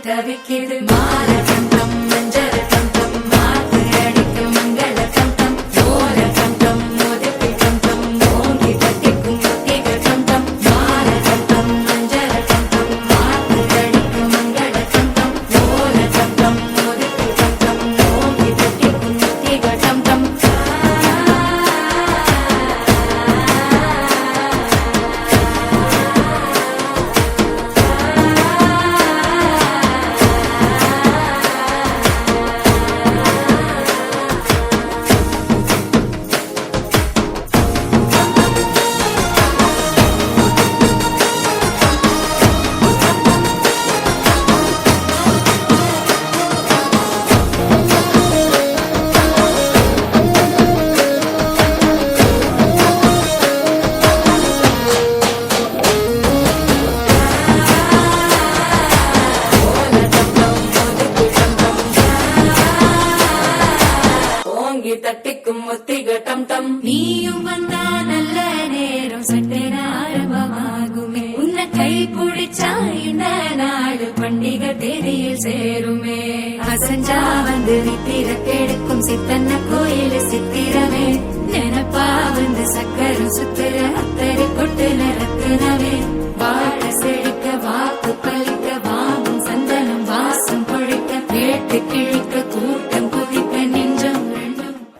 தவிக்கிது மாற கண்டம் மஞ்சள் கண்டம் மாத்து அடிக்கும் மங்கள கண்டம் ஓர கண்டம் மோதிப்பி கண்டம் ஓங்கி கட்டிக்கும் முத்திக கண்டம் மாற கண்டம் மஞ்சள் கண்டம் மாத்து அடிக்கும் மங்கள கண்டம் ஓர கண்டம் மோதிப்பி கண்டம் ஓங்கி கட்டிக்கும் முத்திக கண்டம் தட்டிக்கும் முத்திக டம் டம் நீயும் வந்தா நல்ல நேரம் சட்டென ஆரம்பமாகுமே உன்னை கை பிடிச்சா இந்த நாடு பண்டிகை தேதியில் சேருமே அசஞ்சா வந்து நித்திர கெடுக்கும் சித்தன்ன கோயில் சித்திரமே நினப்பா வந்து சக்கரம் சுத்துற அத்தரை கொட்டு ரத்தினமே